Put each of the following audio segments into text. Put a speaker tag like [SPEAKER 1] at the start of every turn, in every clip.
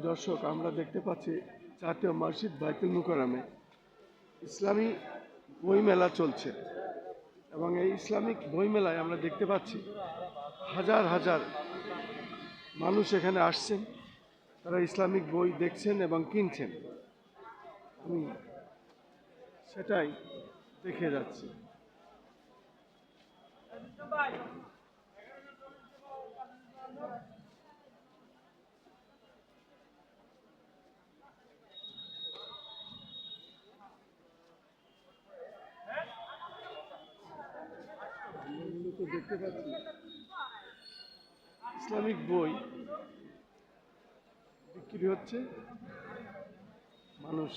[SPEAKER 1] দর্শক, আমরা দেখতে পাচ্ছি জাতীয় মসজিদ বাইতুল মুকাররমে ইসলামী বই মেলা চলছে এবং এই ইসলামিক বই মেলায় আমরা দেখতে পাচ্ছি হাজার হাজার মানুষ এখানে আসছেন। তারা ইসলামিক বই দেখছেন এবং কিনছেন। আমি সেটাই দেখে যাচ্ছি। দেখতে পাচ্ছি ইসলামিক বই বিক্রি হচ্ছে, মানুষ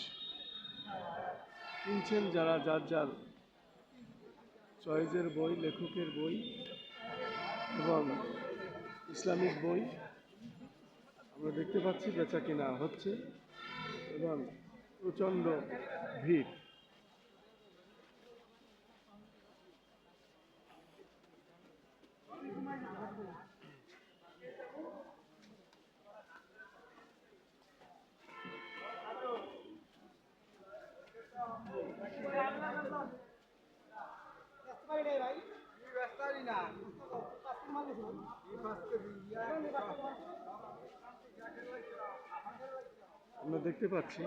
[SPEAKER 1] কিনছেন, যারা যার যার চয়েসের বই, লেখকের বই এবং ইসলামিক বই আমরা দেখতে পাচ্ছি বেচা কিনা হচ্ছে এবং প্রচণ্ড ভিড়। আমরা দেখতে পাচ্ছি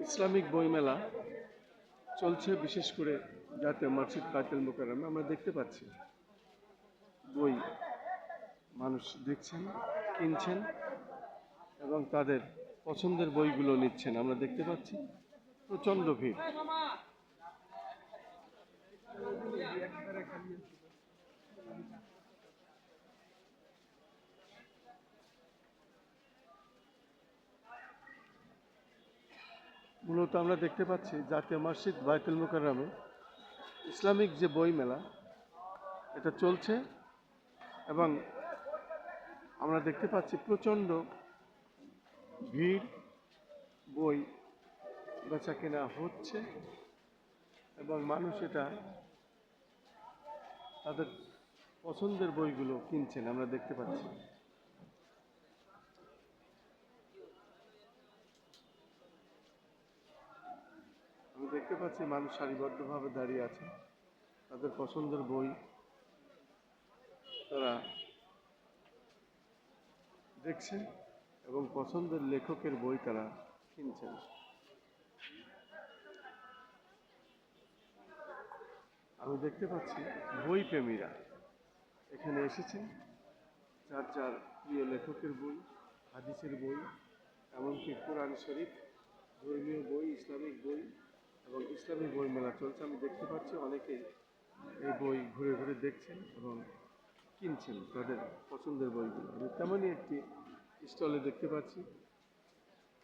[SPEAKER 1] ইসলামিক বইমেলা চলছে, বিশেষ করে জাতীয় মসজিদ বাইতুল মুকাররমে। আমরা দেখতে পাচ্ছি বই মানুষ দেখছেন, কিনছেন এবং তাদের পছন্দের বইগুলো নিচ্ছেন। আমরা দেখতে পাচ্ছি প্রচণ্ড ভিড়। মূলত আমরা দেখতে পাচ্ছি জাতীয় মসজিদ বাইতুল মুকাররমে ইসলামিক যে বই মেলা এটা চলছে এবং আমরা দেখতে পাচ্ছি প্রচণ্ড ভিড়। বই বেচা কেনা হচ্ছে এবং মানুষ এটা তাদের পছন্দের বইগুলো কিনছেন। আমরা দেখতে পাচ্ছি মানুষ সারিবদ্ধভাবে দাঁড়িয়ে আছে, তাদের পছন্দের বই তারা দেখছেন এবং পছন্দের লেখকের বই তারা কিনছেন। আমি দেখতে পাচ্ছি বই প্রেমীরা এখানে এসেছেন, যার যার প্রিয় লেখকের বই, হাদিসের বই, এমনকি কোরআন শরীফ, ধর্মীয় বই, ইসলামিক বই এবং ইসলামী বই মেলা চলছে। আমি দেখতে পাচ্ছি অনেকে এই বই ঘুরে ঘুরে দেখছেন এবং কিনছেন তাদের পছন্দের বইগুলো। আমি তেমনই একটি স্টলে দেখতে পাচ্ছি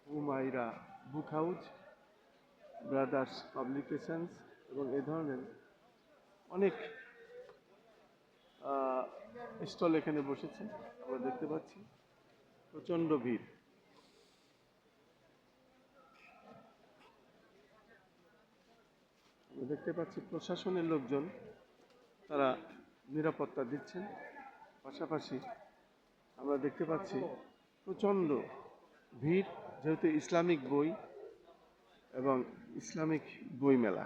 [SPEAKER 1] হুমায়রা বুক হাউস, ব্রাদার্স পাবলিকেশনস এবং এই ধরনের অনেক স্টল এখানে বসেছে। আমরা দেখতে পাচ্ছি প্রচণ্ড ভিড়। আমরা দেখতে পাচ্ছি প্রশাসনের লোকজন তারা নিরাপত্তা দিচ্ছেন। পাশাপাশি আমরা দেখতে পাচ্ছি প্রচণ্ড ভিড়, যেহেতু ইসলামিক বই এবং ইসলামিক বই মেলা,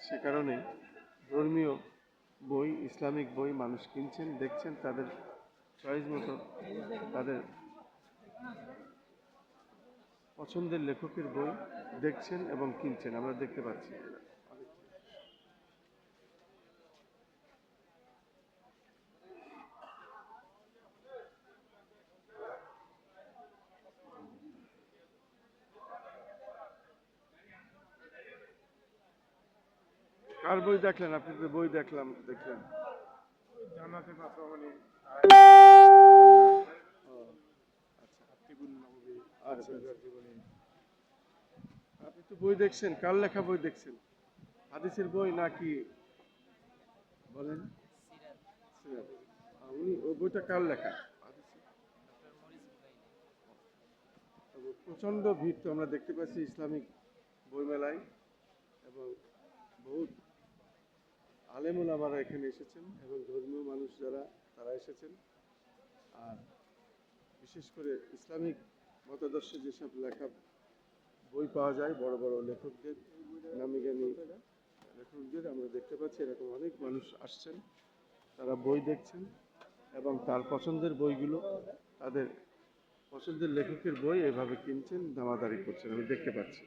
[SPEAKER 1] সে কারণে ধর্মীয় বই, ইসলামিক বই মানুষ কিনছেন, দেখছেন, তাদের চয়েস মতো তাদের পছন্দের লেখকের বই দেখছেন এবং কিনছেন। আমরা দেখতে পাচ্ছি কার বই দেখলেন? আপনি তো বই দেখলেন
[SPEAKER 2] জান্নাতুল মাসওয়ানি।
[SPEAKER 1] আচ্ছা, আপনি তো বই দেখছেন, কার লেখা বই দেখছেন? হাদিসের বই নাকি বলেন। সিরাত। উনি ওই বইটা কার লেখা? তবে প্রচণ্ড ভিড় তো আমরা দেখতে পাচ্ছি ইসলামিক বইমেলায়, এবং বহুত আলেম ওলামারা এখানে এসেছেন এবং ধর্মীয় মানুষ যারা তারা এসেছেন। আর বিশেষ করে ইসলামিক মতাদর্শে যেসব লেখা বই পাওয়া যায় বড় বড় লেখকদের, নামি গামি লেখকদের, আমরা দেখতে পাচ্ছি এরকম অনেক মানুষ আসছেন, তারা বই দেখছেন এবং তার পছন্দের বইগুলো, তাদের পছন্দের লেখকের বই এভাবে কিনছেন, দামাদারি করছেন, আমি দেখতে পাচ্ছি।